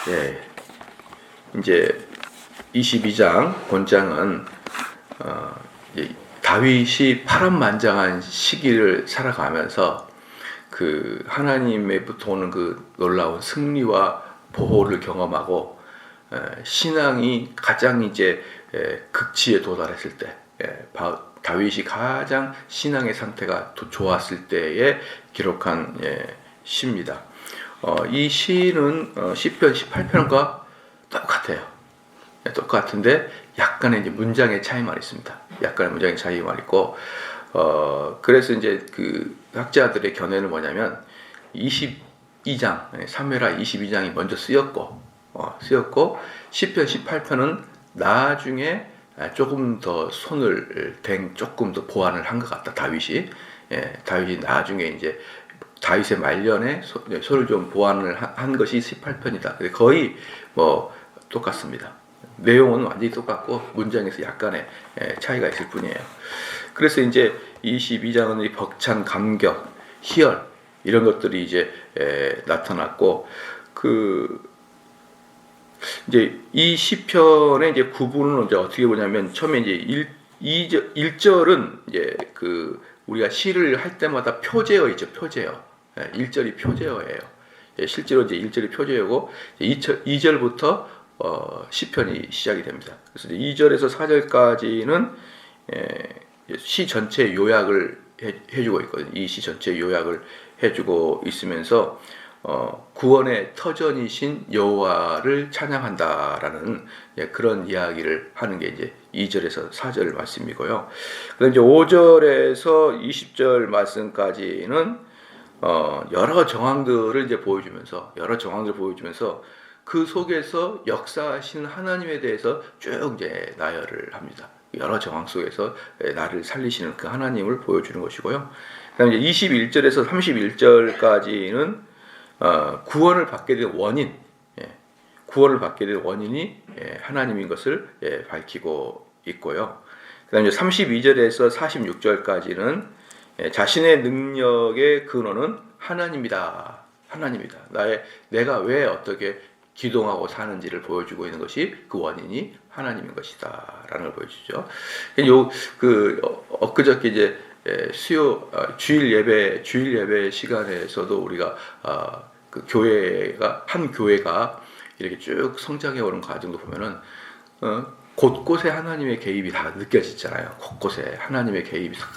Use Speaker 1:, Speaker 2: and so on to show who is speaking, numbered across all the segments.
Speaker 1: 예, 이제 22장 본장은 다윗이 파란만장한 시기를 살아가면서 그 하나님의부터 오는 그 놀라운 승리와 보호를 경험하고 신앙이 가장 이제 극치에 도달했을 때, 다윗이 가장 신앙의 상태가 좋았을 때에 기록한 시입니다. 이 시는 시편 18편과 똑같아요. 똑같은데 약간의 이제 문장의 차이만 있습니다. 약간의 문장의 차이만 있고, 그래서 이제 그 학자들의 견해는 뭐냐면 22장, 사무엘하 22장이 먼저 쓰였고 시편 18편은 나중에 조금 더 손을 조금 더 보완을 한 것 같다. 다윗이 나중에 이제 다윗의 말년에 손을 좀 보완을 한 것이 18편이다. 거의 뭐 똑같습니다. 내용은 완전히 똑같고 문장에서 약간의 차이가 있을 뿐이에요. 그래서 이제 22장은 벅찬 감격, 희열 이런 것들이 이제 나타났고, 이제 이 시편의 이제 구분은 이제 어떻게 보냐면, 처음에 이제 1절은 이제 그 우리가 시를 할 때마다 표제어 있죠. 표제어. 1절이 표제어예요. 실제로 이제 1절이 표제어고 2절부터 시편이 시작이 됩니다. 그래서 2절에서 4절까지는 시 전체 요약을 해주고 있거든요. 이 시 전체 요약을 해주고 있으면서 구원의 터전이신 여호와를 찬양한다라는 그런 이야기를 하는 게 이제 2절에서 4절 말씀이고요. 그다음 이제 5절에서 20절 말씀까지는 여러 정황들을 이제 보여주면서 그 속에서 역사하신 하나님에 대해서 쭉 이제 나열을 합니다. 여러 정황 속에서 나를 살리시는 그 하나님을 보여주는 것이고요. 그다음 이제 21절에서 31절까지는 구원을 받게 된 원인, 구원을 받게 된 원인이 하나님인 것을 밝히고 있고요. 그다음 이제 32절에서 46절까지는 자신의 능력의 근원은 하나님이다. 내가 왜 어떻게 기동하고 사는지를 보여주고 있는 것이 그 원인이 하나님인 것이다라는 걸 보여주죠. 엊그저께 이제 주일 예배 시간에서도 우리가 그 한 교회가 이렇게 쭉 성장해 오는 과정도 보면은 곳곳에 하나님의 개입이 다 느껴지잖아요. 곳곳에 하나님의 개입이 다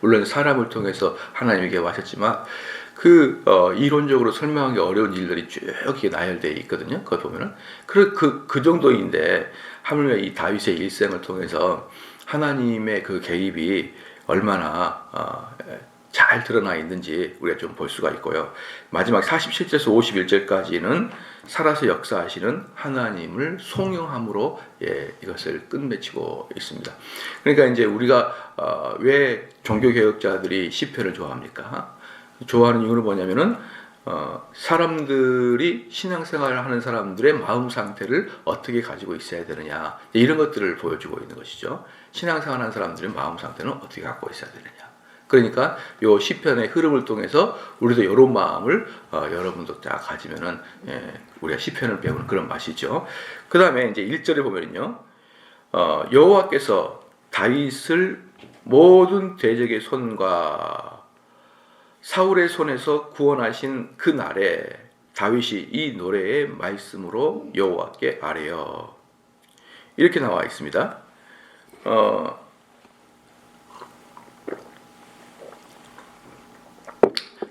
Speaker 1: 물론 사람을 통해서 하나님이 개입하셨지만 이론적으로 설명하기 어려운 일들이 쭉 이렇게 나열되어 있거든요. 그걸 보면은 그 정도인데 하물며 이 다윗의 일생을 통해서 하나님의 그 개입이 얼마나 잘 드러나 있는지 우리가 좀 볼 수가 있고요. 마지막 47절에서 51절까지는 살아서 역사하시는 하나님을 송영함으로 이것을 끝맺히고 있습니다. 그러니까 이제 우리가 왜 종교개혁자들이 시편을 좋아합니까? 좋아하는 이유는 뭐냐면은 사람들이 신앙생활을 하는 사람들의 마음 상태를 어떻게 가지고 있어야 되느냐, 이런 것들을 보여주고 있는 것이죠. 신앙생활하는 사람들의 마음 상태는 어떻게 갖고 있어야 되느냐. 그러니까 요 시편의 흐름을 통해서 우리도 이런 마음을 여러분도 딱 가지면은 우리가 시편을 배우는 그런 맛이죠. 그 다음에 이제 1절에 보면요, 여호와께서 다윗을 모든 대적의 손과 사울의 손에서 구원하신 그 날에 다윗이 이 노래의 말씀으로 여호와께 아뢰어, 이렇게 나와 있습니다.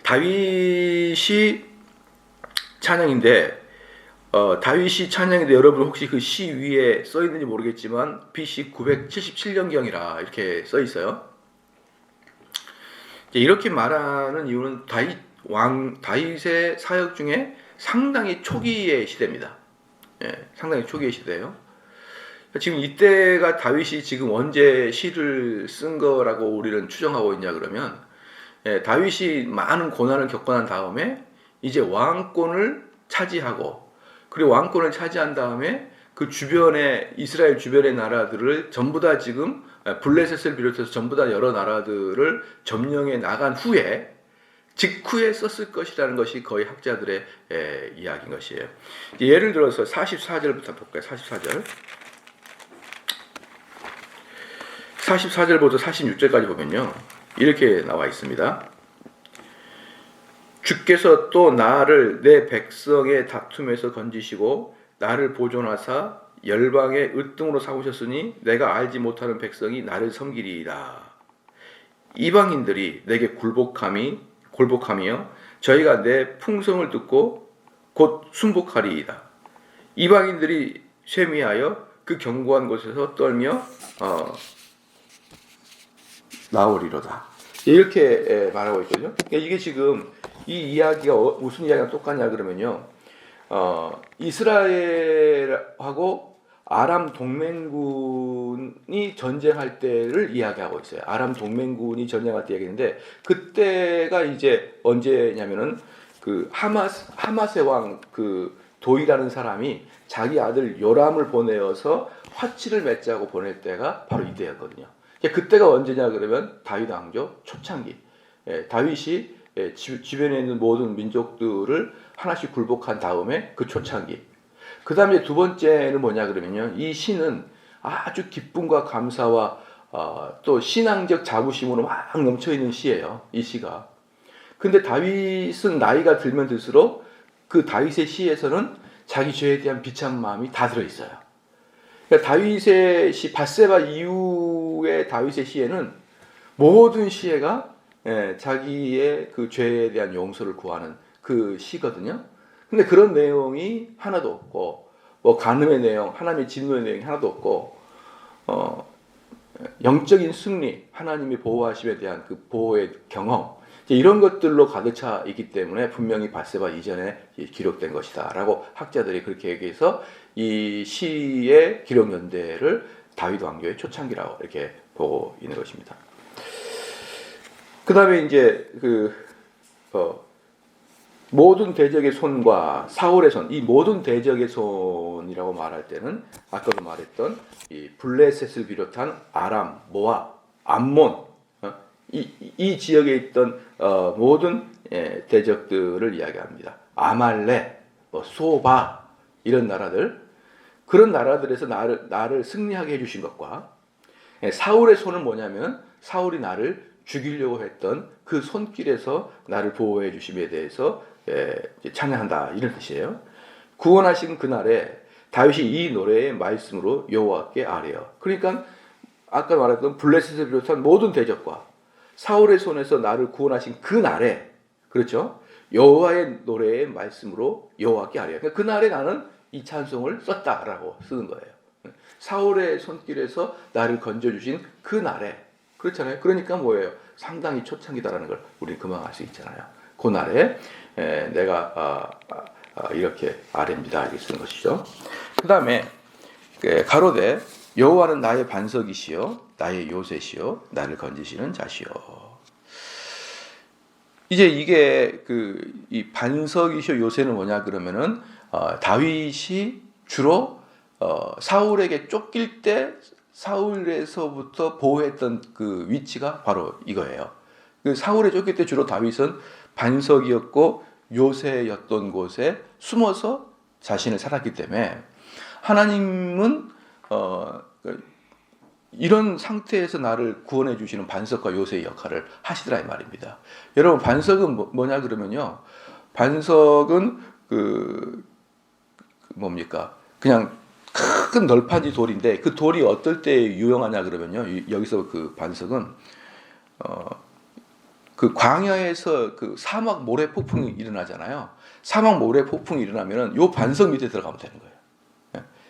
Speaker 1: 다윗이 찬양인데 여러분 혹시 그 시 위에 써 있는지 모르겠지만 BC 977년경이라 이렇게 써 있어요. 이렇게 말하는 이유는 다윗의 사역 중에 상당히 초기의 시대입니다. 상당히 초기의 시대예요. 지금 이때가 다윗이 지금 언제 시를 쓴 거라고 우리는 추정하고 있냐 그러면, 다윗이 많은 고난을 겪고 난 다음에 이제 왕권을 차지하고, 그리고 왕권을 차지한 다음에 그 주변의 이스라엘 주변의 나라들을 전부 다 지금 블레셋을 비롯해서 전부 다 여러 나라들을 점령해 나간 후에 직후에 썼을 것이라는 것이 거의 학자들의 이야기인 것이에요. 예를 들어서 44절부터 볼까요? 44절. 44절부터 46절까지 보면요. 이렇게 나와 있습니다. 주께서 또 나를 내 백성의 다툼에서 건지시고 나를 보존하사 열방의 으뜸으로 삼으셨으니 내가 알지 못하는 백성이 나를 섬기리이다. 이방인들이 내게 굴복하며 저희가 내 풍성을 듣고 곧 순복하리이다. 이방인들이 쇠미하여 그 견고한 곳에서 떨며 나오리로다. 이렇게 말하고 있거든요. 이게 지금 이 이야기가 무슨 이야기랑 똑같냐 그러면요. 이스라엘하고 아람 동맹군이 전쟁할 때를 이야기하고 있어요. 아람 동맹군이 전쟁할 때 얘기했는데 그때가 이제 언제냐면은 그 하맛의 왕 그 도이라는 사람이 자기 아들 요람을 보내어서 화치를 맺자고 보낼 때가 바로 이때였거든요. 그때가 언제냐 그러면 다윗 왕조 초창기. 다윗이 주변에 있는 모든 민족들을 하나씩 굴복한 다음에 그 초창기. 그 다음에 두 번째는 뭐냐 그러면요. 이 시는 아주 기쁨과 감사와 또 신앙적 자부심으로 막 넘쳐있는 시예요. 이 시가. 근데 다윗은 나이가 들면 들수록 그 다윗의 시에서는 자기 죄에 대한 비참한 마음이 다 들어있어요. 그러니까 다윗의 시, 밧세바 이후의 다윗의 시에는 모든 시가 자기의 그 죄에 대한 용서를 구하는 그 시거든요. 근데 그런 내용이 하나도 없고, 뭐 간음의 내용, 하나님의 진노의 내용이 하나도 없고, 영적인 승리, 하나님의 보호하심에 대한 그 보호의 경험, 이런 것들로 가득 차 있기 때문에 분명히 밧세바 이전에 기록된 것이다라고 학자들이 그렇게 얘기해서 이 시의 기록 연대를 다윗 왕조의 초창기라고 이렇게 보고 있는 것입니다. 그 다음에 이제 모든 대적의 손과 사울의 손, 이 모든 대적의 손이라고 말할 때는 아까도 말했던 이 블레셋을 비롯한 아람, 모압, 암몬, 이 지역에 있던 모든 대적들을 이야기합니다. 아말렉, 소바 이런 나라들, 그런 나라들에서 나를 승리하게 해주신 것과 사울의 손은 뭐냐면 사울이 나를 죽이려고 했던 그 손길에서 나를 보호해 주심에 대해서 찬양한다 이런 뜻이에요. 구원하신 그날에 다윗이 이 노래의 말씀으로 여호와께 아뢰어. 그러니까 아까 말했던 블레셋을 비롯한 모든 대적과 사울의 손에서 나를 구원하신 그 날에, 그렇죠? 여호와의 노래의 말씀으로 여호와께 아뢰어. 그러니까 그날에 나는 이 찬송을 썼다라고 쓰는 거예요. 사울의 손길에서 나를 건져주신 그 날에, 그렇잖아요. 그러니까 뭐예요? 상당히 초창기다라는 걸 우리는 금방 알 수 있잖아요. 그 날에 내가 이렇게 아뢰입니다. 이렇게 쓰는 것이죠. 그 다음에 가로되 여호와는 나의 반석이시요 나의 요새시요 나를 건지시는 자시요. 이제 이게 이 반석이시요 요새는 뭐냐 그러면은 다윗이 주로 사울에게 쫓길 때 사울에서부터 보호했던 그 위치가 바로 이거예요. 그 사울에 쫓길 때 주로 다윗은 반석이었고 요새였던 곳에 숨어서 자신을 살았기 때문에 하나님은 이런 상태에서 나를 구원해 주시는 반석과 요새의 역할을 하시더라 이 말입니다. 여러분 반석은 뭐냐 그러면요. 반석은 뭡니까? 그냥 큰 널판지 돌인데 그 돌이 어떨 때 유용하냐 그러면요. 여기서 그 반석은 그 광야에서 그 사막 모래 폭풍이 일어나잖아요. 사막 모래 폭풍이 일어나면은 요 반석 밑에 들어가면 되는 거예요.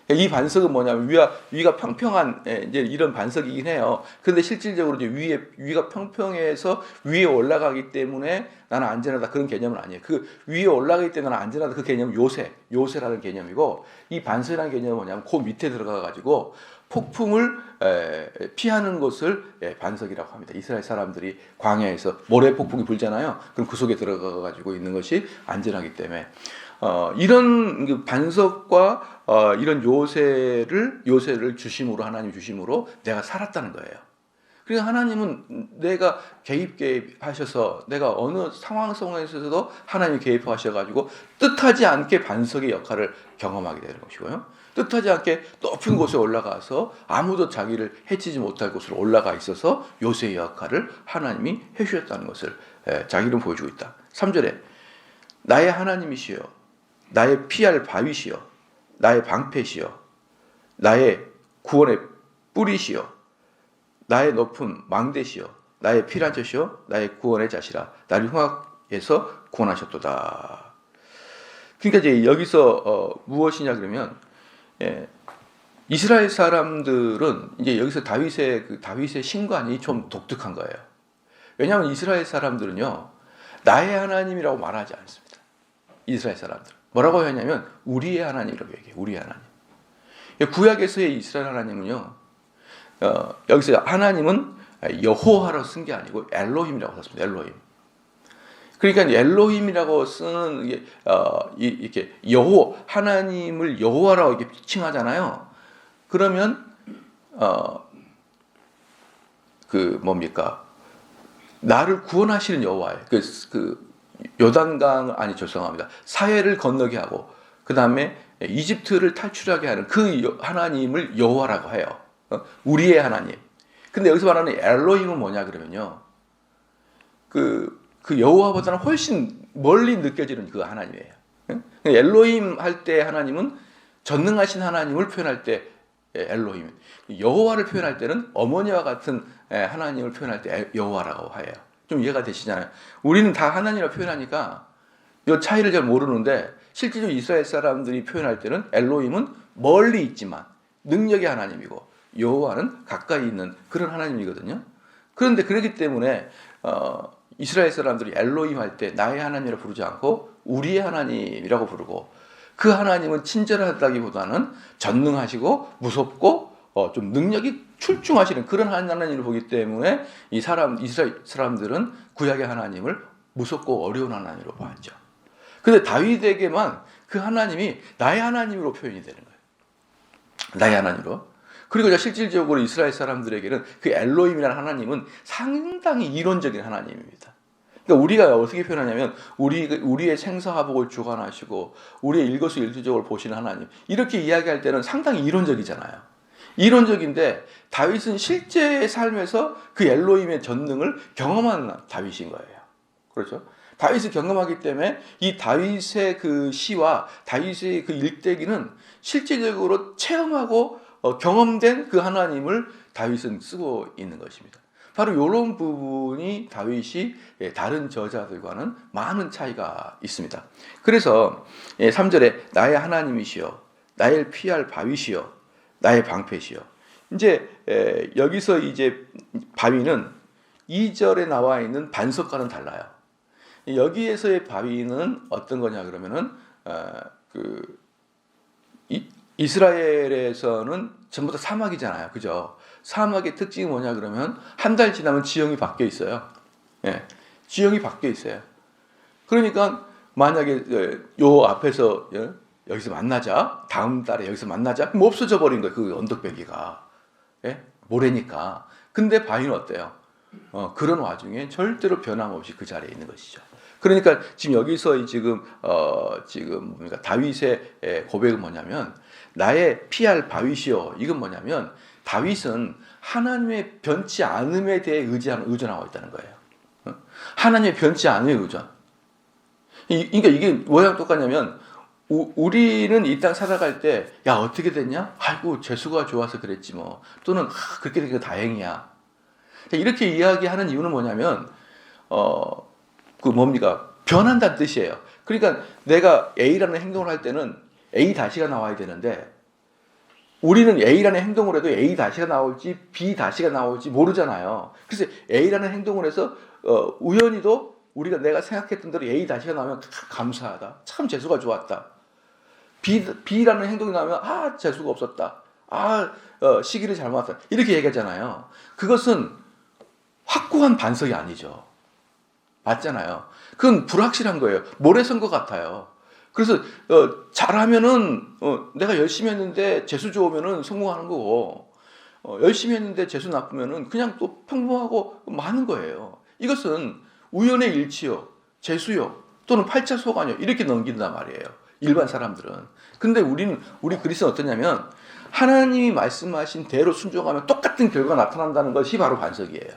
Speaker 1: 이 반석은 뭐냐면 위가 평평한 이제 이런 반석이긴 해요. 그런데 실질적으로 이제 위가 평평해서 위에 올라가기 때문에 나는 안전하다 그런 개념은 아니에요. 그 위에 올라가기 때문에 나는 안전하다 그 개념은 요새라는 개념이고 이 반석이라는 개념은 뭐냐면 그 밑에 들어가 가지고 폭풍을 피하는 것을 반석이라고 합니다. 이스라엘 사람들이 광야에서 모래 폭풍이 불잖아요. 그럼 그 속에 들어가 가지고 있는 것이 안전하기 때문에 이런 반석과 이런 요새를 주심으로 하나님 주심으로 내가 살았다는 거예요. 그러니까 하나님은 내가 개입하셔서 내가 어느 상황 속에서도 하나님이 개입하셔가지고 뜻하지 않게 반석의 역할을 경험하게 되는 것이고요. 뜻하지 않게 높은 곳에 올라가서 아무도 자기를 해치지 못할 곳으로 올라가 있어서 요새의 역할을 하나님이 해주셨다는 것을 자기는 보여주고 있다. 3절에 나의 하나님이시여 나의 피할 바위시여 나의 방패시여 나의 구원의 뿌리시여 나의 높은 망대시여 나의 피난처시여 나의 구원의 자시라 나를 흉악에서 구원하셨도다. 그러니까 이제 여기서 무엇이냐 그러면 이스라엘 사람들은 이제 여기서 다윗의 신관이 좀 독특한 거예요. 왜냐하면 이스라엘 사람들은요 나의 하나님이라고 말하지 않습니다. 이스라엘 사람들 뭐라고 하냐면 우리의 하나님이라고 얘기해요. 우리의 하나님. 구약에서의 이스라엘 하나님은요 여기서 하나님은 여호와로 쓴 게 아니고 엘로힘이라고 썼습니다. 엘로힘. 그러니까 엘로힘이라고 쓰는 게 이렇게 하나님을 여호와라고 이렇게 칭하잖아요. 그러면 뭡니까? 나를 구원하시는 여호와예요. 요단강 죄송합니다. 사해를 건너게 하고 그 다음에 이집트를 탈출하게 하는 그 하나님을 여호와라고 해요. 우리의 하나님. 근데 여기서 말하는 엘로힘은 뭐냐 그러면요. 그 여호와보다는 훨씬 멀리 느껴지는 그 하나님이에요. 엘로힘 할 때 하나님은 전능하신 하나님을 표현할 때 엘로힘. 여호와를 표현할 때는 어머니와 같은 하나님을 표현할 때 여호와라고 해요. 좀 이해가 되시잖아요. 우리는 다 하나님이라고 표현하니까 이 차이를 잘 모르는데 실제로 이스라엘 사람들이 표현할 때는 엘로힘은 멀리 있지만 능력의 하나님이고 여호와는 가까이 있는 그런 하나님이거든요. 그런데 그렇기 때문에 이스라엘 사람들이 엘로힘 할 때 나의 하나님이라고 부르지 않고 우리의 하나님이라고 부르고 그 하나님은 친절하다기보다는 전능하시고 무섭고 좀 능력이 출중하시는 그런 하나님을 보기 때문에 이스라엘 사람들은 구약의 하나님을 무섭고 어려운 하나님으로 보았죠. 그런데 다윗에게만 그 하나님이 나의 하나님으로 표현이 되는 거예요. 나의 하나님으로. 그리고 실질적으로 이스라엘 사람들에게는 그 엘로힘이라는 하나님은 상당히 이론적인 하나님입니다. 그러니까 우리가 어떻게 표현하냐면 우리의 생사화복을 주관하시고 우리의 일거수일투족을 보시는 하나님 이렇게 이야기할 때는 상당히 이론적이잖아요. 이론적인데 다윗은 실제의 삶에서 그 엘로힘의 전능을 경험한 다윗인 거예요. 그렇죠? 다윗이 경험하기 때문에 이 다윗의 그 시와 다윗의 그 일대기는 실질적으로 체험하고 경험된 그 하나님을 다윗은 쓰고 있는 것입니다. 바로 이런 부분이 다윗이 다른 저자들과는 많은 차이가 있습니다. 그래서 3절에 나의 하나님이시여 나의 피할 바위시여 나의 방패시여. 이제 여기서 이제 바위는 2절에 나와 있는 반석과는 달라요. 여기에서의 바위는 어떤 거냐 그러면은 이스라엘에서는 전부 다 사막이잖아요. 그죠? 사막의 특징이 뭐냐 그러면 한 달 지나면 지형이 바뀌어 있어요. 예. 지형이 바뀌어 있어요. 그러니까 만약에 요 앞에서 여기서 만나자. 다음 달에 여기서 만나자. 그럼 없어져 버린 거예요. 그 언덕배기가. 예? 모래니까. 근데 바위는 어때요? 그런 와중에 절대로 변함없이 그 자리에 있는 것이죠. 그러니까 지금 여기서 지금 뭡니까? 다윗의 고백은 뭐냐면 나의 피할 바위시여. 이건 뭐냐면 다윗은 하나님의 변치 않음에 대해 의존하고 있다는 거예요. 하나님의 변치 않음에 의존. 그러니까 이게 뭐랑 똑같냐면 우리는 이 땅 살아갈 때 야 어떻게 됐냐? 아이고 재수가 좋아서 그랬지 뭐. 또는 그렇게 되니까 다행이야. 이렇게 이야기하는 이유는 뭐냐면 뭡니까? 변한다는 뜻이에요. 그러니까 내가 A라는 행동을 할 때는 A 다시가 나와야 되는데 우리는 A라는 행동을 해도 A 다시가 나올지 B 다시가 나올지 모르잖아요. 그래서 A라는 행동을 해서 우연히도 내가 생각했던 대로 A 다시가 나오면 참 감사하다. 참 재수가 좋았다. B라는 행동이 나오면 재수가 없었다. 시기를 잘못 왔다. 이렇게 얘기하잖아요. 그것은 확고한 반석이 아니죠. 맞잖아요. 그건 불확실한 거예요. 모래선 것 같아요. 그래서 잘하면은 내가 열심히 했는데 재수 좋으면은 성공하는 거고 열심히 했는데 재수 나쁘면은 그냥 또 평범하고 많은 거예요. 이것은 우연의 일치요, 재수요, 또는 팔자소관요 이렇게 넘긴단 말이에요. 일반 사람들은. 근데 우리 그리스도는 어떠냐면 하나님이 말씀하신 대로 순종하면 똑같은 결과가 나타난다는 것이 바로 반석이에요.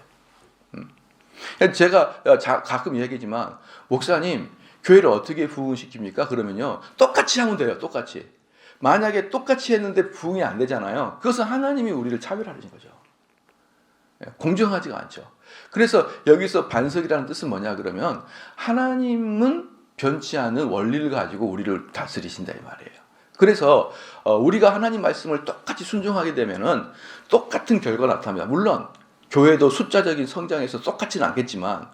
Speaker 1: 제가 가끔 이야기하지만 목사님 교회를 어떻게 부흥시킵니까? 그러면요 똑같이 하면 돼요. 똑같이. 만약에 똑같이 했는데 부흥이 안 되잖아요. 그것은 하나님이 우리를 차별하는 거죠. 공정하지가 않죠. 그래서 여기서 반석이라는 뜻은 뭐냐 그러면 하나님은 변치 않은 원리를 가지고 우리를 다스리신다 이 말이에요. 그래서 우리가 하나님 말씀을 똑같이 순종하게 되면은 똑같은 결과가 나타납니다. 물론 교회도 숫자적인 성장에서 똑같지는 않겠지만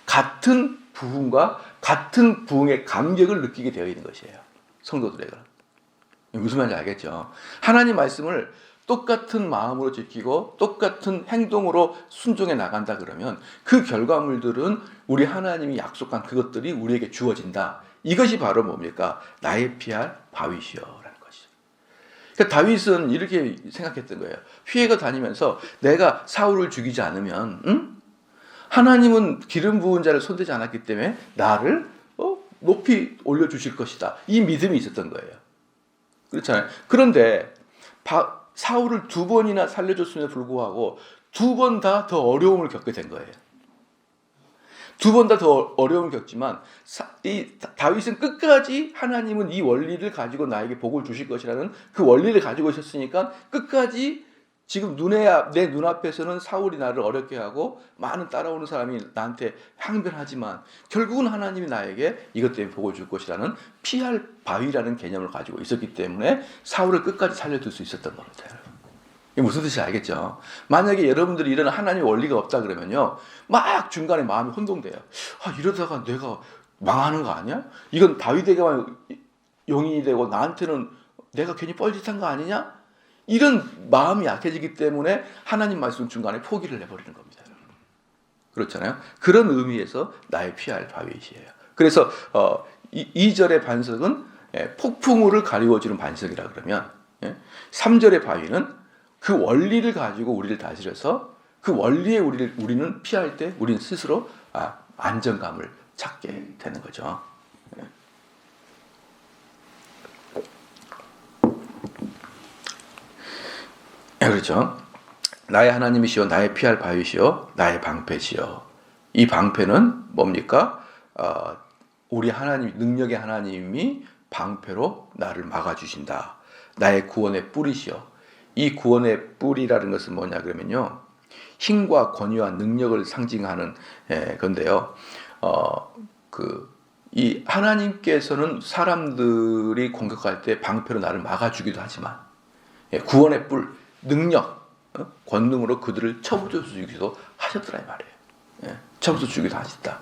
Speaker 1: 같은 부흥과 같은 부흥의 감격을 느끼게 되어 있는 것이에요. 성도들에게. 무슨 말인지 알겠죠? 하나님 말씀을 똑같은 마음으로 지키고 똑같은 행동으로 순종해 나간다 그러면 그 결과물들은 우리 하나님이 약속한 그것들이 우리에게 주어진다. 이것이 바로 뭡니까? 나의 피할 바위시여 라는 것이죠. 그러니까 다윗은 이렇게 생각했던 거예요. 피해가 다니면서 내가 사울을 죽이지 않으면 하나님은 기름 부은 자를 손대지 않았기 때문에 나를 높이 올려주실 것이다. 이 믿음이 있었던 거예요. 그렇잖아요. 그런데 사울을 2번이나 살려줬음에도 불구하고 2번 다 더 어려움을 겪게 된 거예요. 2번 다 더 어려움을 겪지만 이 다윗은 끝까지 하나님은 이 원리를 가지고 나에게 복을 주실 것이라는 그 원리를 가지고 있었으니까 끝까지 지금 내 눈앞에서는 사울이 나를 어렵게 하고 많은 따라오는 사람이 나한테 항변하지만 결국은 하나님이 나에게 이것 때문에 복을 줄 것이라는 피할 바위라는 개념을 가지고 있었기 때문에 사울을 끝까지 살려둘 수 있었던 겁니다. 이게 무슨 뜻인지 알겠죠? 만약에 여러분들이 이런 하나님의 원리가 없다 그러면요 막 중간에 마음이 혼동돼요. 이러다가 내가 망하는 거 아니야? 이건 다윗에게만 용인이 되고 나한테는 내가 괜히 뻘짓한 거 아니냐? 이런 마음이 약해지기 때문에 하나님 말씀 중간에 포기를 해버리는 겁니다. 그렇잖아요. 그런 의미에서 나의 피할 바위시에요. 그래서 2절의 반석은 폭풍우를 가리워주는 반석이라 그러면 3절의 바위는 그 원리를 가지고 우리를 다스려서 그 원리에 우리는 피할 때 우리는 스스로 안정감을 찾게 되는 거죠. 그렇죠. 나의 하나님이시여 나의 피할 바위시여 나의 방패시여. 이 방패는 뭡니까? 우리 하나님 능력의 하나님이 방패로 나를 막아주신다. 나의 구원의 뿌리시여. 이 구원의 뿌리라는 것은 뭐냐 그러면요 힘과 권위와 능력을 상징하는 건데요. 이 하나님께서는 사람들이 공격할 때 방패로 나를 막아주기도 하지만 구원의 뿔 능력, 권능으로 그들을 쳐부숴 주기도 하셨더라 이 말이에요. 쳐부숴 주기도 하셨다.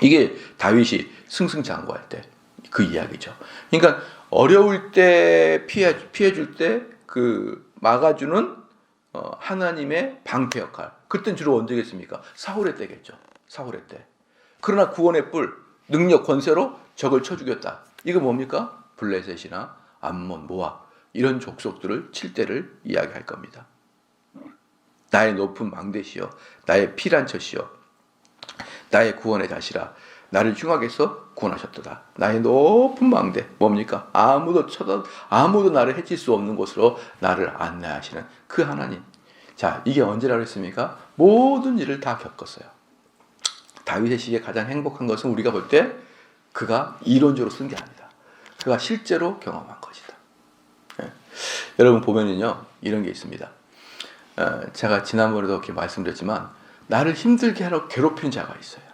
Speaker 1: 이게 다윗이 승승장구할 때 그 이야기죠. 그러니까 어려울 때 피해줄 때 그 막아주는 하나님의 방패 역할. 그땐 주로 언제겠습니까? 사울의 때겠죠. 사울의 때. 그러나 구원의 뿔, 능력, 권세로 적을 쳐 죽였다. 이거 뭡니까? 블레셋이나 암몬, 모압 이런 족속들을 칠 때를 이야기할 겁니다. 나의 높은 망대시여 나의 피란처시여 나의 구원의 다시라 나를 흉악에서 구원하셨도다. 나의 높은 망대 뭡니까? 아무도 나를 해칠 수 없는 곳으로 나를 안내하시는 그 하나님. 자, 이게 언제라고 했습니까? 모든 일을 다 겪었어요. 다윗의 시기에 가장 행복한 것은 우리가 볼 때 그가 이론적으로 쓴 게 아니다. 그가 실제로 경험한 것이다. 여러분 보면은요 이런 게 있습니다. 제가 지난번에도 이렇게 말씀드렸지만 나를 힘들게 하러 괴롭힌 자가 있어요.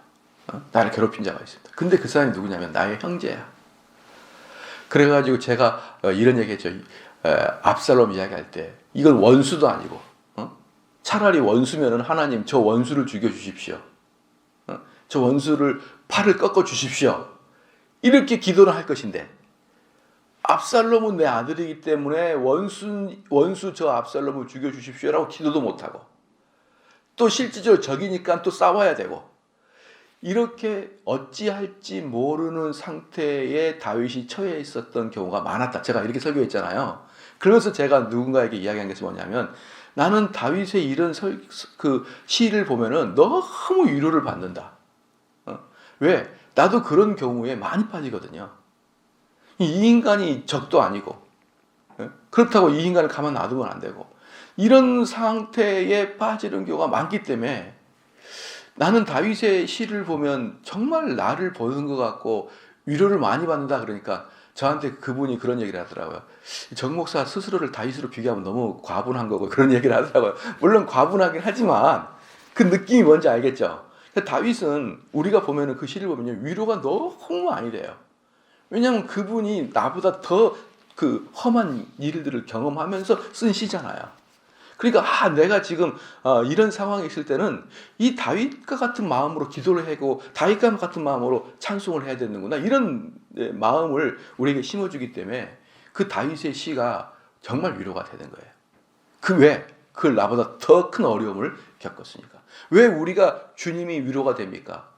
Speaker 1: 나를 괴롭힌 자가 있습니다. 근데 그 사람이 누구냐면 나의 형제야. 그래가지고 제가 이런 얘기했죠. 압살롬 이야기할 때 이건 원수도 아니고 차라리 원수면은 하나님 저 원수를 죽여주십시오. 저 원수를 팔을 꺾어 주십시오. 이렇게 기도를 할 것인데 압살롬은 내 아들이기 때문에 원수 저 압살롬을 죽여주십시오라고 기도도 못하고 또 실질적으로 적이니까 또 싸워야 되고 이렇게 어찌할지 모르는 상태에 다윗이 처해 있었던 경우가 많았다. 제가 이렇게 설교했잖아요. 그러면서 제가 누군가에게 이야기한 것이 뭐냐면 나는 다윗의 이런 그 시를 보면은 너무 위로를 받는다. 왜? 나도 그런 경우에 많이 빠지거든요. 이 인간이 적도 아니고, 그렇다고 이 인간을 가만 놔두면 안 되고, 이런 상태에 빠지는 경우가 많기 때문에 나는 다윗의 시를 보면 정말 나를 보는 것 같고 위로를 많이 받는다. 그러니까 저한테 그분이 그런 얘기를 하더라고요. 정 목사 스스로를 다윗으로 비교하면 너무 과분한 거고 그런 얘기를 하더라고요. 물론 과분하긴 하지만 그 느낌이 뭔지 알겠죠? 다윗은 우리가 보면은 그 시를 보면 위로가 너무 많이 돼요. 왜냐하면 그분이 나보다 더 그 험한 일들을 경험하면서 쓴 시잖아요. 그러니까 내가 지금 이런 상황에 있을 때는 이 다윗과 같은 마음으로 기도를 하고 다윗과 같은 마음으로 찬송을 해야 되는구나, 이런 마음을 우리에게 심어주기 때문에 그 다윗의 시가 정말 위로가 되는 거예요. 왜? 그걸 나보다 더 큰 어려움을 겪었으니까. 왜 우리가 주님이 위로가 됩니까?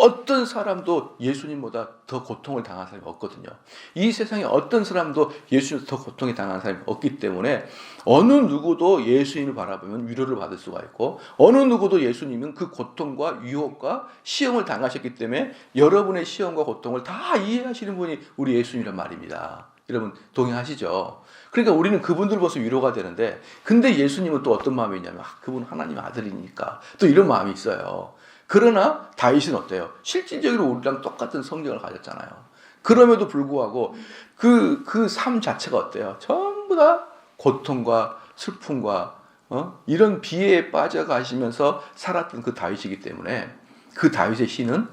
Speaker 1: 어떤 사람도 예수님보다 더 고통을 당한 사람이 없거든요. 이 세상에 어떤 사람도 예수님보다 더 고통이 당한 사람이 없기 때문에 어느 누구도 예수님을 바라보면 위로를 받을 수가 있고, 어느 누구도 예수님은 그 고통과 유혹과 시험을 당하셨기 때문에 여러분의 시험과 고통을 다 이해하시는 분이 우리 예수님이란 말입니다. 여러분 동의하시죠? 그러니까 우리는 그분들 벌써 위로가 되는데, 근데 예수님은 또 어떤 마음이 있냐면 그분 하나님 아들이니까 또 이런 마음이 있어요. 그러나 다윗은 어때요? 실질적으로 우리랑 똑같은 성경을 가졌잖아요. 그럼에도 불구하고 그 삶 자체가 어때요? 전부 다 고통과 슬픔과 이런 비애에 빠져가시면서 살았던 그 다윗이기 때문에 그 다윗의 시는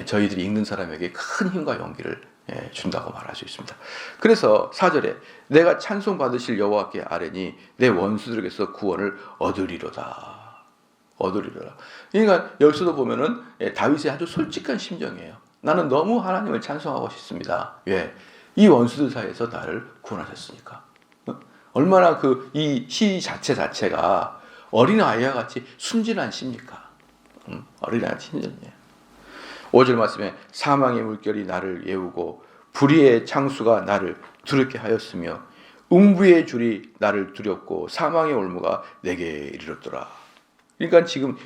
Speaker 1: 저희들이 읽는 사람에게 큰 힘과 용기를 준다고 말할 수 있습니다. 그래서 4절에 내가 찬송 받으실 여호와께 아뢰니 내 원수들에게서 구원을 얻으리로다. 그러니까 여기서도 보면은 다윗의 아주 솔직한 심정이에요. 나는 너무 하나님을 찬송하고 싶습니다. 왜? 이 원수들 사이에서 나를 구원하셨으니까. 얼마나 이 시 자체가 어린아이와 같이 순진한 시입니까? 어린아이와 같이 순진해요. 5절 말씀에 사망의 물결이 나를 예우고 불의의 창수가 나를 두렵게 하였으며 웅부의 줄이 나를 두렵고 사망의 올무가 내게 이르렀더라. 그러니까 지금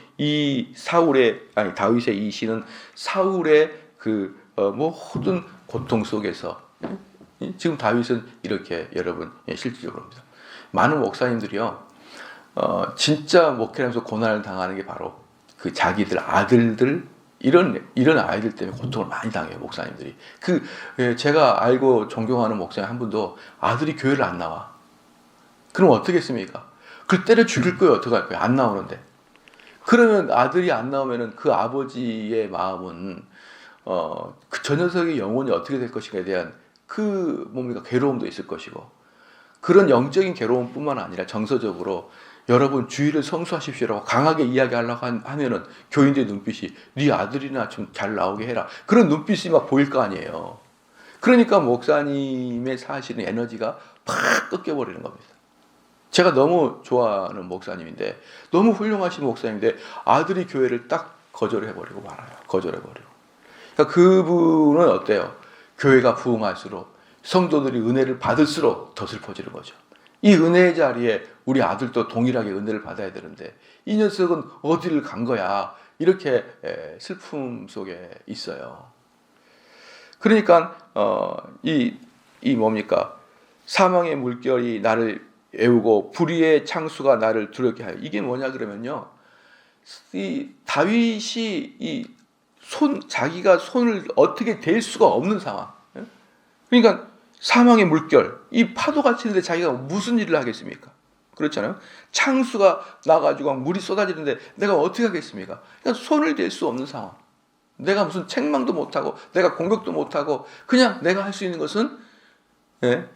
Speaker 1: 다윗의 이 시는 사울의 모든 고통 속에서 지금 다윗은 이렇게 여러분 실질적으로 합니다. 많은 목사님들이요, 진짜 목회하면서 고난을 당하는 게 바로 그 자기들 아들들 이런 아이들 때문에 고통을 많이 당해요, 목사님들이. 제가 알고 존경하는 목사님 한 분도 아들이 교회를 안 나와. 그럼 어떻게 했습니까? 그걸 때려 죽일 거예요, 어떡할 거예요? 안 나오는데. 그러면 아들이 안 나오면은 그 아버지의 마음은 그 저 녀석의 영혼이 어떻게 될 것인가에 대한 괴로움도 있을 것이고, 그런 영적인 괴로움뿐만 아니라 정서적으로 여러분 주의를 성수하십시오라고 강하게 이야기하려고 하면은 교인들의 눈빛이 네 아들이나 좀 잘 나오게 해라, 그런 눈빛이 막 보일 거 아니에요. 그러니까 목사님의 사실은 에너지가 팍 꺾여버리는 겁니다. 제가 너무 좋아하는 목사님인데, 너무 훌륭하신 목사님인데 아들이 교회를 딱 거절해버리고 말아요. 그러니까 그분은 어때요? 교회가 부흥할수록 성도들이 은혜를 받을수록 더 슬퍼지는 거죠. 이 은혜의 자리에 우리 아들도 동일하게 은혜를 받아야 되는데 이 녀석은 어디를 간 거야, 이렇게 슬픔 속에 있어요. 그러니까 뭡니까? 사망의 물결이 나를 애우고 불의의 창수가 나를 두렵게 하여. 이게 뭐냐 그러면요, 이 다윗이 자기가 손을 어떻게 댈 수가 없는 상황. 그러니까 사망의 물결, 이 파도가 치는데 자기가 무슨 일을 하겠습니까? 그렇잖아요. 창수가 나가지고 물이 쏟아지는데 내가 어떻게 하겠습니까? 그러니까 손을 댈 수 없는 상황. 내가 무슨 책망도 못하고 내가 공격도 못하고 그냥 내가 할 수 있는 것은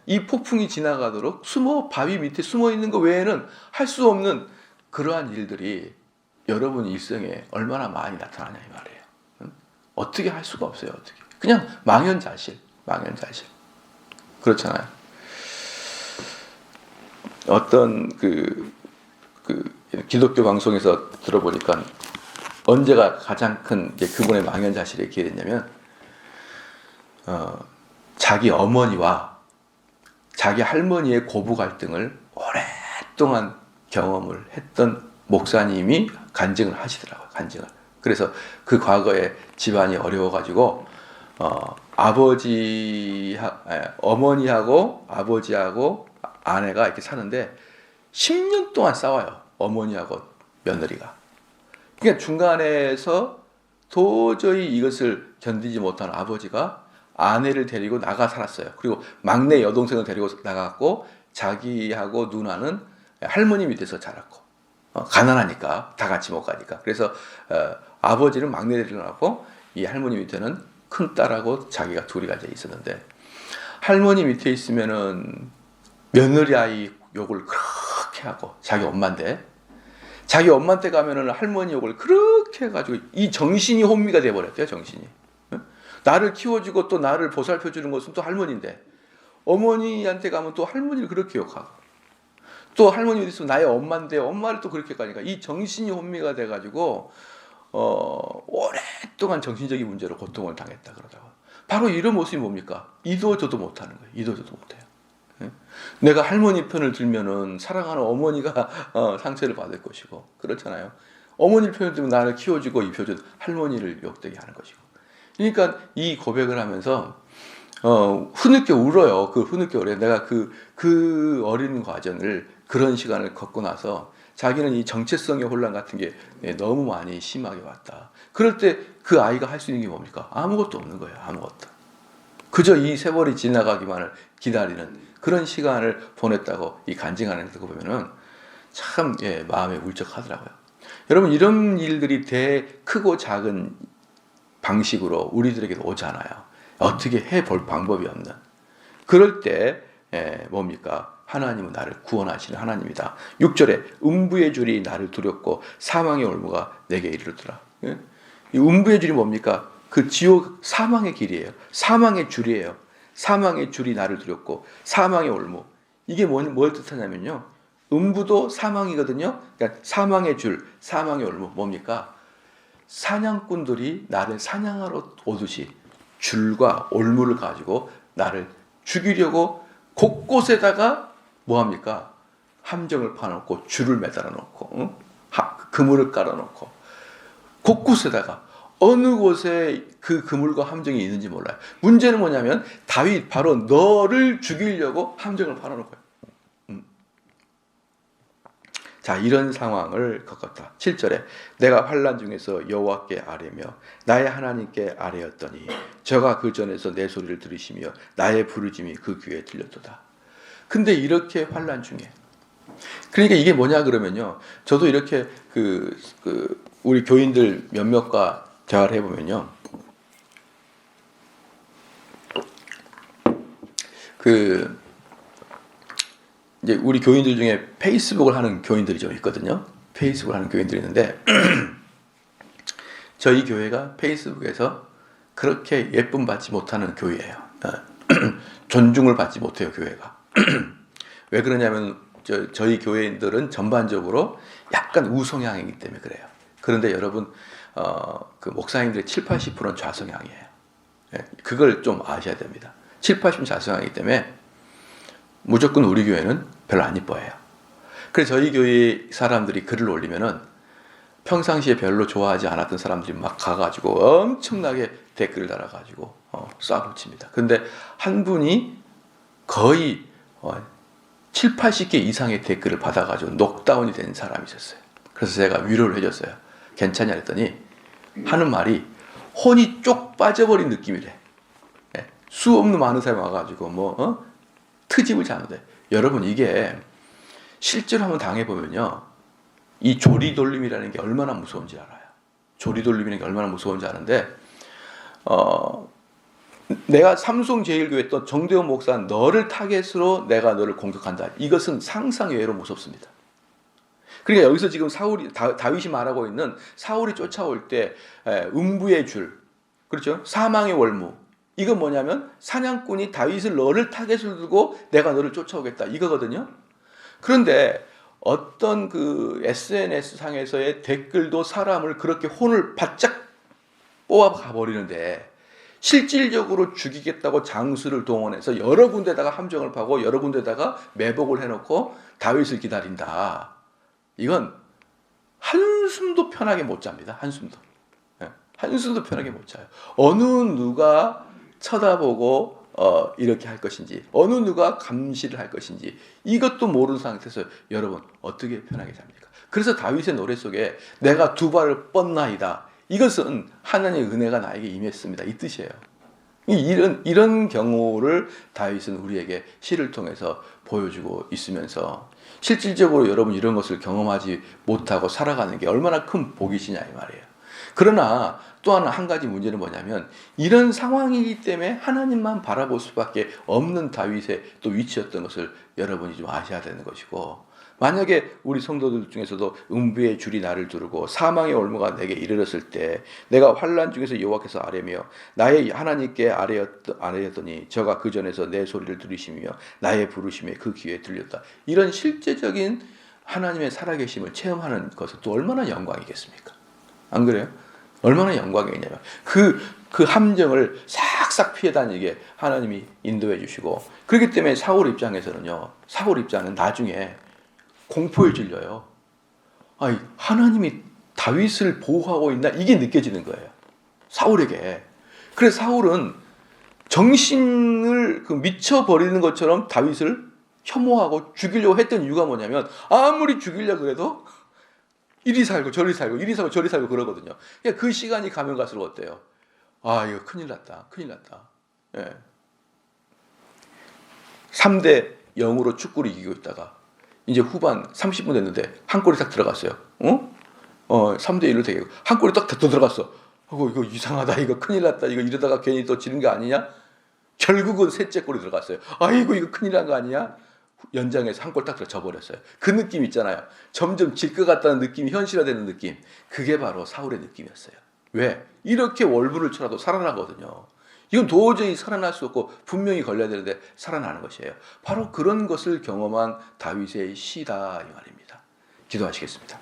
Speaker 1: 이 폭풍이 지나가도록 바위 밑에 숨어 있는 것 외에는 할 수 없는 그러한 일들이 여러분 일생에 얼마나 많이 나타나냐 이 말이에요. 어떻게 할 수가 없어요. 어떻게. 그냥 망연자실. 그렇잖아요. 어떤 기독교 방송에서 들어보니까 언제가 가장 큰 그분의 망연자실에 기회됐냐면 자기 어머니와 자기 할머니의 고부 갈등을 오랫동안 경험을 했던 목사님이 간증을 하시더라고요. 간증을. 그래서 그 과거에 집안이 어려워가지고 어머니하고 아버지하고 아내가 이렇게 사는데 10년 동안 싸워요. 어머니하고 며느리가. 그러니까 중간에서 도저히 이것을 견디지 못한 아버지가 아내를 데리고 나가 살았어요. 그리고 막내 여동생을 데리고 나갔고 자기하고 누나는 할머니 밑에서 자랐고 가난하니까 다 같이 못 가니까. 그래서 아버지는 막내 데리고 나갔고 이 할머니 밑에는 큰 딸하고 자기가 둘이 앉아 있었는데 할머니 밑에 있으면은 며느리 아이 욕을 그렇게 하고 자기 엄마인데 자기 엄마한테 가면은 할머니 욕을 그렇게 해가지고 이 정신이 혼미가 돼버렸대요. 정신이. 나를 키워주고 또 나를 보살펴주는 것은 또 할머니인데 어머니한테 가면 또 할머니를 그렇게 욕하고 또 할머니 어디 있으면 나의 엄마인데 엄마를 또 그렇게 가니까 이 정신이 혼미가 돼가지고 오랫동안 정신적인 문제로 고통을 당했다 그러다가 바로 이런 모습이 뭡니까? 이도 저도 못하는 거예요. 이도 저도 못해요. 내가 할머니 편을 들면은 사랑하는 어머니가 상처를 받을 것이고 그렇잖아요. 어머니 편을 들면 나를 키워주고 입혀준 할머니를 욕되게 하는 것이고. 그러니까 이 고백을 하면서 흐느껴 울어요. 흐느껴 울어요. 내가 그 어린 과정을 그런 시간을 겪고 나서 자기는 이 정체성의 혼란 같은 게 너무 많이 심하게 왔다. 그럴 때 그 아이가 할 수 있는 게 뭡니까? 아무것도 없는 거예요. 아무것도. 그저 이 세월이 지나가기만을 기다리는 그런 시간을 보냈다고 이 간증하는 거 보면은 참 마음에 울적하더라고요. 여러분 이런 일들이 크고 작은 방식으로 우리들에게도 오잖아요. 어떻게 해볼 방법이 없는. 그럴 때 뭡니까? 하나님은 나를 구원하시는 하나님이다. 6절에 음부의 줄이 나를 두렵고 사망의 올무가 내게 이르더라. 이 음부의 줄이 뭡니까? 그 지옥 사망의 길이에요. 사망의 줄이에요. 사망의 줄이 나를 두렵고 사망의 올무. 이게 뭘 뜻하냐면요. 음부도 사망이거든요. 그러니까 사망의 줄, 사망의 올무 뭡니까? 사냥꾼들이 나를 사냥하러 오듯이 줄과 올무를 가지고 나를 죽이려고 곳곳에다가 뭐합니까? 함정을 파놓고 줄을 매달아 놓고 그물을 깔아놓고 곳곳에다가 어느 곳에 그 그물과 함정이 있는지 몰라요. 문제는 뭐냐면 다윗 바로 너를 죽이려고 함정을 파놓은 거예요. 자, 이런 상황을 겪었다. 7절에 내가 환난 중에서 여호와께 아뢰며 나의 하나님께 아뢰었더니 저가 그 전에서 내 소리를 들으시며 나의 부르짐이 그 귀에 들렸도다. 근데 이렇게 환난 중에 그러니까 이게 뭐냐 그러면요. 저도 이렇게 우리 교인들 몇몇과 대화를 해보면요. 이제 우리 교인들 중에 페이스북을 하는 교인들이 좀 있거든요. 페이스북을 하는 교인들이 있는데 저희 교회가 페이스북에서 그렇게 예쁨 받지 못하는 교회예요. 존중을 받지 못해요, 교회가. 왜 그러냐면 저희 교회인들은 전반적으로 약간 우성향이기 때문에 그래요. 그런데 여러분 그 목사님들의 70-80%는 좌성향이에요. 그걸 좀 아셔야 됩니다. 70-80% 좌성향이기 때문에 무조건 우리 교회는 별로 안 이뻐해요. 그래서 저희 교회 사람들이 글을 올리면은 평상시에 별로 좋아하지 않았던 사람들이 막 가가지고 엄청나게 댓글을 달아가지고 쏴붙입니다. 근데 한 분이 거의 70-80개 이상의 댓글을 받아가지고 녹다운이 된 사람이 있었어요. 그래서 제가 위로를 해줬어요. 괜찮냐 했더니 하는 말이 혼이 쪽 빠져버린 느낌이래. 수 없는 많은 사람이 와가지고 트집을 잡는데 여러분 이게 실제로 한번 당해보면요. 이 조리돌림이라는 게 얼마나 무서운지 알아요. 조리돌림이라는 게 얼마나 무서운지 아는데 내가 삼성제일교회 또 정대원 목사 너를 타겟으로 내가 너를 공격한다. 이것은 상상 외로 무섭습니다. 그러니까 여기서 지금 다윗이 말하고 있는 사울이 쫓아올 때 음부의 줄, 그렇죠? 사망의 월무. 이건 뭐냐면 사냥꾼이 다윗을 너를 타겟으로 두고 내가 너를 쫓아오겠다 이거거든요. 그런데 어떤 SNS 상에서의 댓글도 사람을 그렇게 혼을 바짝 뽑아가 버리는데 실질적으로 죽이겠다고 장수를 동원해서 여러 군데다가 함정을 파고 여러 군데다가 매복을 해놓고 다윗을 기다린다. 이건 한숨도 편하게 못 잡니다. 한숨도. 한숨도 편하게 못 자요. 어느 누가 쳐다보고 이렇게 할 것인지, 어느 누가 감시를 할 것인지 이것도 모르는 상태에서 여러분 어떻게 편하게 잡니까? 그래서 다윗의 노래 속에 내가 두 발을 뻗나이다. 이것은 하나님의 은혜가 나에게 임했습니다. 이 뜻이에요. 이런 경우를 다윗은 우리에게 시를 통해서 보여주고 있으면서 실질적으로 여러분 이런 것을 경험하지 못하고 살아가는 게 얼마나 큰 복이시냐 이 말이에요. 그러나 또 한 가지 문제는 뭐냐면 이런 상황이기 때문에 하나님만 바라볼 수밖에 없는 다윗의 또 위치였던 것을 여러분이 좀 아셔야 되는 것이고, 만약에 우리 성도들 중에서도 음부의 줄이 나를 두르고 사망의 올무가 내게 이르렀을 때 내가 환난 중에서 여호와께서 아뢰며 나의 하나님께 아뢰었더니 저가 그 전에서 내 소리를 들으시며 나의 부르심에 그 귀에 들렸다. 이런 실제적인 하나님의 살아계심을 체험하는 것은 또 얼마나 영광이겠습니까? 안 그래요? 얼마나 영광이냐면 그 함정을 싹싹 피해 다니게 하나님이 인도해 주시고, 그렇기 때문에 사울 입장은 나중에 공포에 질려요. 아니, 하나님이 다윗을 보호하고 있나? 이게 느껴지는 거예요. 사울에게. 그래서 사울은 정신을 미쳐버리는 것처럼 다윗을 혐오하고 죽이려고 했던 이유가 뭐냐면 아무리 죽이려고 해도 이리 살고 저리 살고 이리 살고 저리 살고 그러거든요. 그러니까 그 시간이 가면 갈수록 어때요? 아, 이거 큰일 났다. 예. 3대 0으로 축구를 이기고 있다가 이제 후반 30분 됐는데 한 골이 딱 들어갔어요. 3대 1로 되고 한 골이 딱 더 들어갔어. 이거 이상하다. 이거 큰일 났다. 이거 이러다가 괜히 또 지는 거 아니냐? 결국은 셋째 골이 들어갔어요. 아이고, 이거 큰일 난 거 아니야? 연장에서 한 골 딱 져버렸어요. 그 느낌 있잖아요. 점점 질 것 같다는 느낌이 현실화되는 느낌. 그게 바로 사울의 느낌이었어요. 왜? 이렇게 월부를 쳐라도 살아나거든요. 이건 도저히 살아날 수 없고 분명히 걸려야 되는데 살아나는 것이에요. 바로 그런 것을 경험한 다윗의 시다 이 말입니다. 기도하시겠습니다.